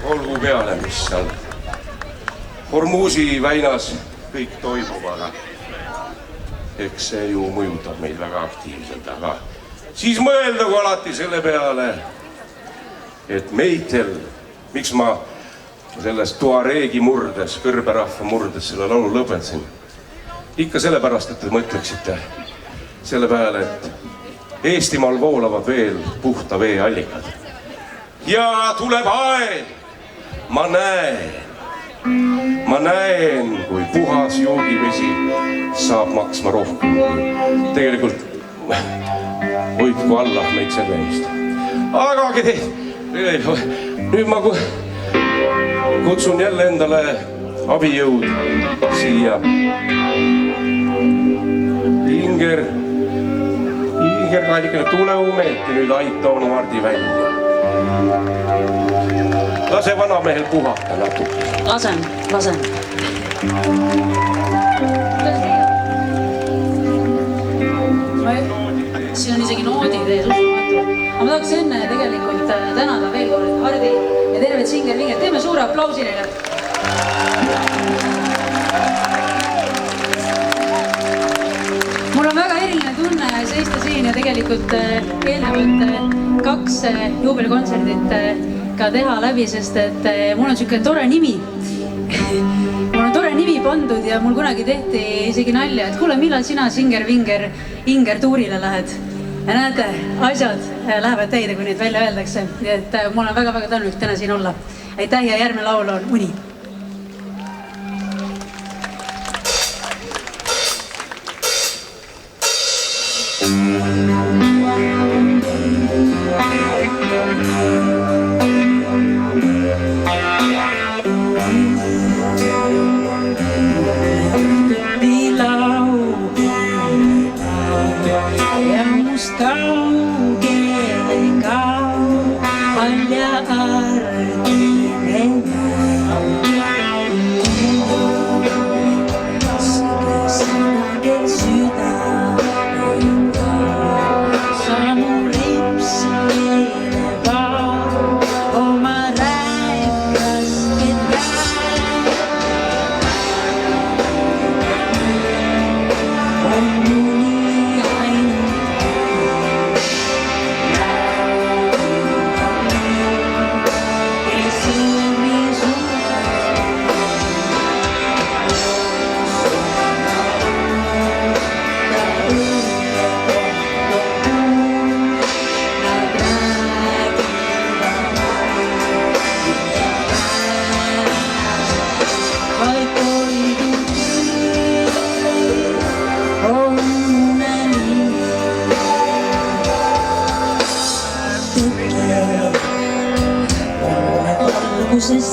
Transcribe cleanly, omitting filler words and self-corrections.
olgu peale, mis seal Hormuzi väinas kõik toimub, aga eks see ju mõjutab meid väga aktiivselt, aga siis mõeldagu alati selle peale, et meitel, miks ma selles tuareegi murdes, kõrberahva murdes selle laulu lõpetasin, ikka sellepärast, et te mõtleksite selle peale, et Eestimaal voolavad veel puhta vee allikad. Ja tuleb aeg, ma näen, kui puhas joogivesi saab maksma rohkem. Tegelikult hoidku Allah meid selle eest. Aga nüüd ma kutsun jälle endale abijõud siia. Inger Kallikene, tule umeti nüüd aita onu Mardi välja. Lase vanamehel puhata natuke. Lasen. Siin on isegi noodid ees, uskumatu. Aga ma tahaks enne tegelikult tänada veel kord Hardi ja tervet Singer-Vinger. Teeme suure aplausi neile. Mul on väga eriline tunne seista siin ja tegelikult eelnevalt 2 juubelikontserdit ka teha läbi, sest et mul on siuke tore nimi. Mul on tore nimi pandud ja mul kunagi tehti isegi nalja, et kuule, millal sina Singer-Vinger Inger tuurile lähed? Ja näete, asjad lähevad täide, kui neid välja öeldakse. Et mul on väga-väga tänulik täna siin olla. Aitäh ja järgmine laul on Uni. Alguses